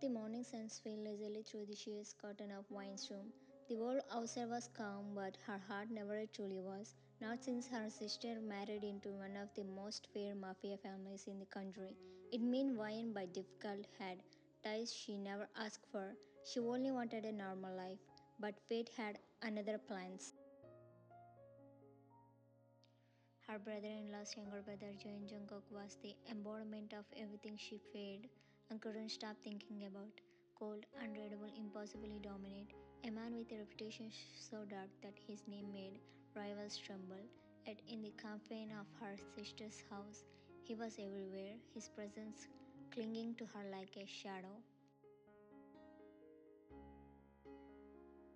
The morning sun fell lazily through the sheer curtain of Wine's room. The world outside was calm, but her heart never truly was, not since her sister married into one of the most fair mafia families in the country. It meant Wine by difficult had ties she never asked for. She only wanted a normal life, but fate had another plans. Her brother-in-law's younger brother, jeonjungkook, was the embodiment of everything she feared and couldn't stop thinking about. Cold, unreadable, impossibly dominant, a man with a reputation so dark that his name made rivals tremble. Yet in the confine of her sister's house, he was everywhere, his presence clinging to her like a shadow.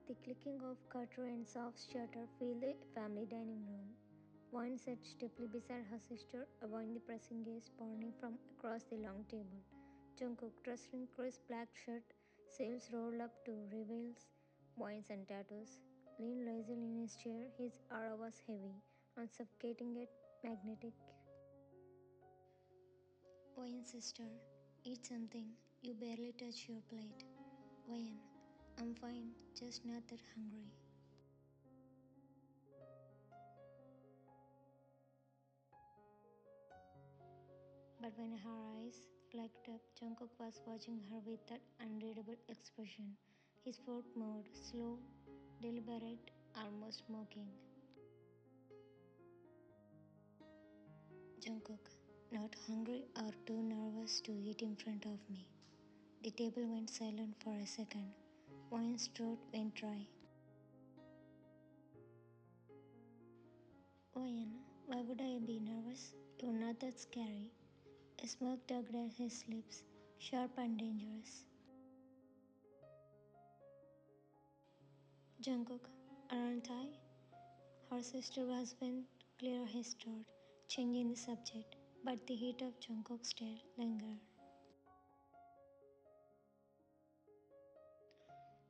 The clicking of curtains of shutter filled the family dining room. One sat stiffly beside her sister, avoiding the pressing gaze burning from across the long table. Jungkook, dressed in crisp black shirt, sleeves rolled up to reveal vines and tattoos, leaned lazily in his chair. His aura was heavy and suffocating yet magnetic. Wayan sister, eat something. You barely touch your plate. Wayan, I'm fine, just not that hungry. But when her eyes flacked up, Jungkook was watching her with that unreadable expression. His foot moved, slow, deliberate, almost mocking. Jungkook, not hungry or too nervous to eat in front of me. The table went silent for a second. Wine's throat went dry. Wine, why would I be nervous? You're not that scary. A smirk tugged at his lips, sharp and dangerous. Jungkook, aren't I? Her sister's husband cleared his throat, changing the subject, but the heat of Jungkook's stare lingered.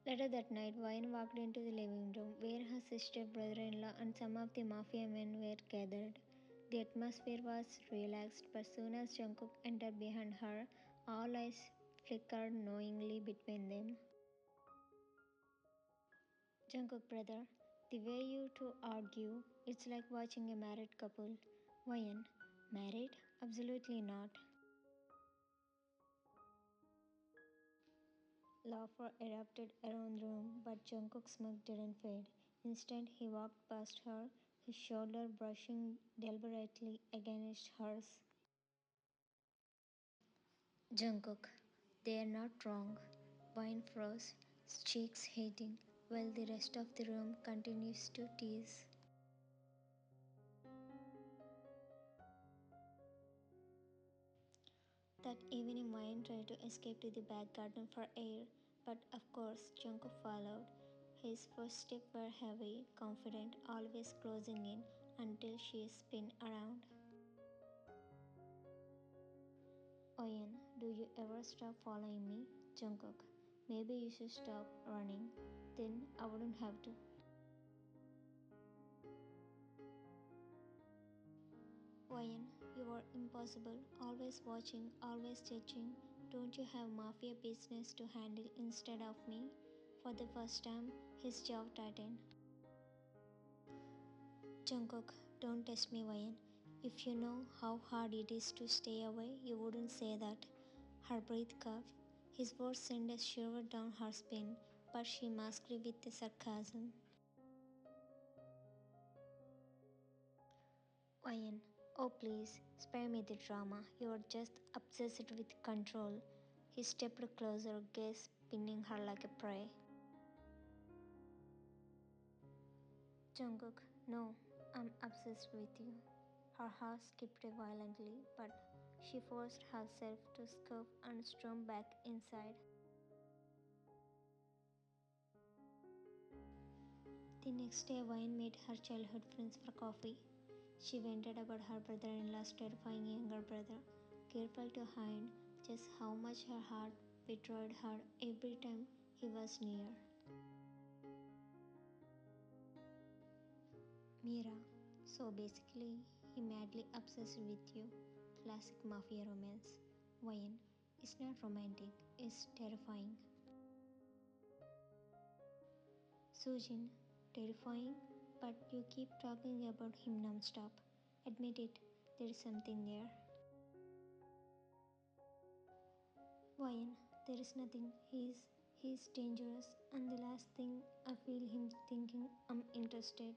Later that night, Vine walked into the living room where her sister, brother-in-law, and some of the mafia men were gathered. The atmosphere was relaxed, but soon as Jungkook entered behind her, all eyes flickered knowingly between them. Jungkook brother, the way you two argue, it's like watching a married couple. Wayan, married? Absolutely not. Laughter erupted around the room, but Jungkook's smirk didn't fade. Instead, he walked past her, his shoulder brushing deliberately against hers. Jungkook, they are not wrong. Wine froze, cheeks heating, while the rest of the room continues to tease. That evening, Wine tried to escape to the back garden for air, but of course, Jungkook followed. His footsteps were heavy, confident, always closing in until she spun around. Oyen, do you ever stop following me? Jungkook, maybe you should stop running. Then I wouldn't have to. Oyen, you are impossible, always watching, always judging. Don't you have mafia business to handle instead of me? For the first time, his jaw tightened. Jungkook, don't test me, Wayan. If you know how hard it is to stay away, you wouldn't say that. Her breath caught. His words sent a shiver down her spine, but she masked it with a sarcasm. Wayan, oh please, spare me the drama. You are just obsessed with control. He stepped closer, gaze pinning her like a prey. Jungkook, no, I'm obsessed with you. Her heart skipped violently, but she forced herself to scoff and storm back inside. The next day, Vine met her childhood friends for coffee. She vented about her brother-in-law's terrifying younger brother, careful to hide just how much her heart betrayed her every time he was near. Mira, so basically, he madly obsessed with you. Classic mafia romance. Wine, It's not romantic, it's terrifying. Sujin, terrifying, but you keep talking about him non-stop. Admit it, there is something there. Why? There is nothing. He's dangerous, and the last thing I feel him thinking I'm interested.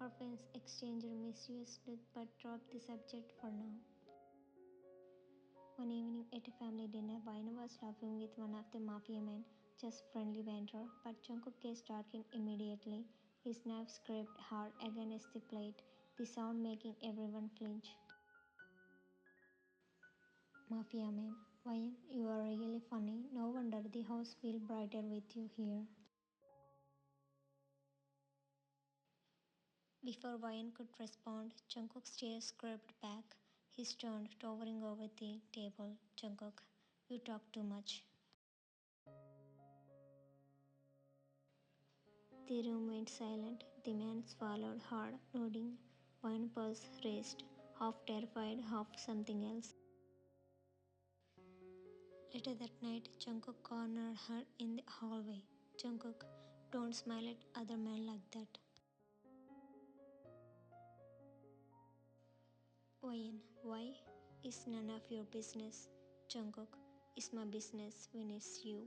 Her friends exchange a mischievous look but drop the subject for now. One evening at a family dinner, Vaina was laughing with one of the mafia men, just friendly banter, but Jungkook gaze darkened immediately. His knife scraped hard against the plate, the sound making everyone flinch. Mafia man, Vayan, you are really funny. No wonder the house feels brighter with you here. Before Vayan could respond, Jungkook's chair scrubbed back. He turned, towering over the table. Jungkook, you talk too much. The room went silent. The man swallowed hard, nodding. One pulse raced, half terrified, half something else. Later that night, Jungkook cornered her in the hallway. Jungkook, don't smile at other men like that. Why? Why? It's none of your business. Jungkook, it's my business when it's you.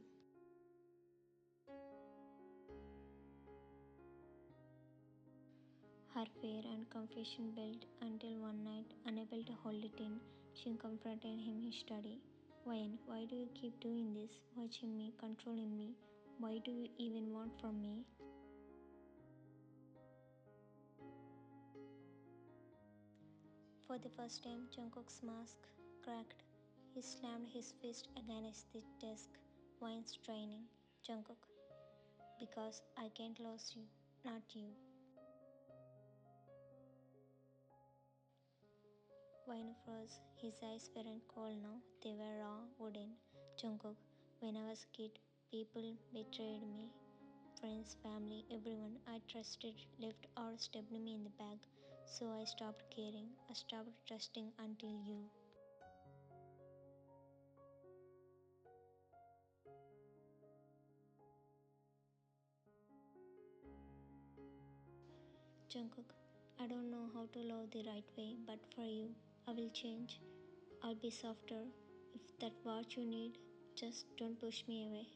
Her fear and confusion built until one night, unable to hold it in, she confronted him in study. Why do you keep doing this? Watching me, controlling me? Why do you even want from me? For the first time, Jungkook's mask cracked. He slammed his fist against the desk. Wine's training. Jungkook, because I can't lose you, not you. Wine froze. His eyes weren't cold now, they were raw, wooden. Jungkook, when I was a kid, people betrayed me. Friends, family, everyone I trusted left or stabbed me in the back. So I stopped caring. I stopped trusting until you. Jungkook, I don't know how to love the right way, but for you, I will change. I'll be softer. If that's what you need, just don't push me away.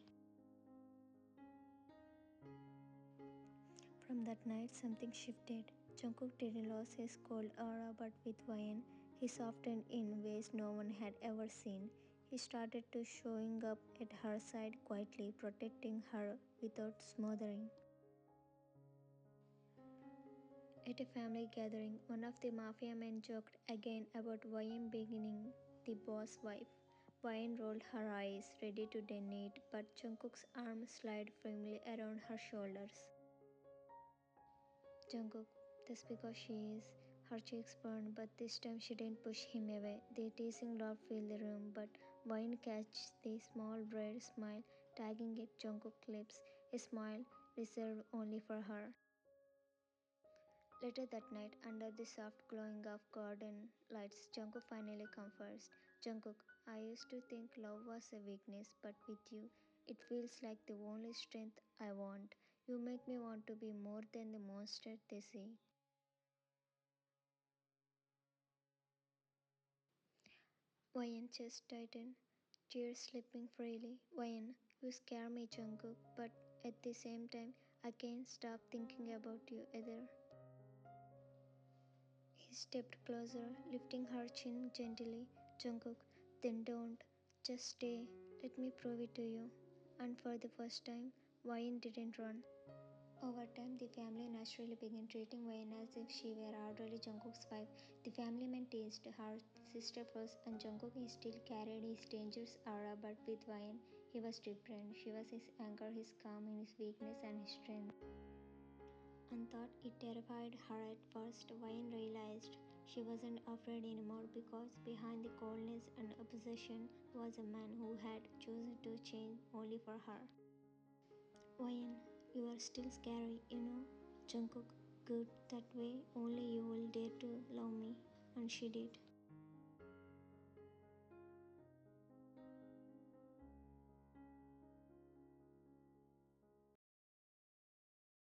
From that night, something shifted. Jungkook didn't lose his cold aura, but with Wayne, he softened in ways no one had ever seen. He started to showing up at her side quietly, protecting her without smothering. At a family gathering, one of the mafia men joked again about Wayne beginning the boss wife. Wayne rolled her eyes, ready to detonate, but Jungkook's arm slid firmly around her shoulders. Jungkook, that's because she is. Her cheeks burned, but this time she didn't push him away. The teasing laugh filled the room, but Wayne catches the small red smile tagging at Jungkook's lips, a smile reserved only for her. Later that night, under the soft glowing of garden lights, Jungkook finally confessed. Jungkook, I used to think love was a weakness, but with you, it feels like the only strength I want. You make me want to be more than the monster they see. Wayan chest tightened, tears slipping freely. Wayan, you scare me, Jungkook, but at the same time, I can't stop thinking about you either. He stepped closer, lifting her chin gently. Jungkook, then don't. Just stay. Let me prove it to you. And for the first time, Wayan didn't run. Over time, the family naturally began treating Wayan as if she were already Jungkook's wife. The family men teased her sister first, and Jungkook still carried his dangerous aura, but with Wayan, he was different. She was his anchor, his calm, his weakness, and his strength. And thought it terrified her at first. Wayne realized she wasn't afraid anymore because behind the coldness and obsession was a man who had chosen to change only for her. Wayne, you are still scary, you know. Jungkook, good that way only you will dare to love me. And she did.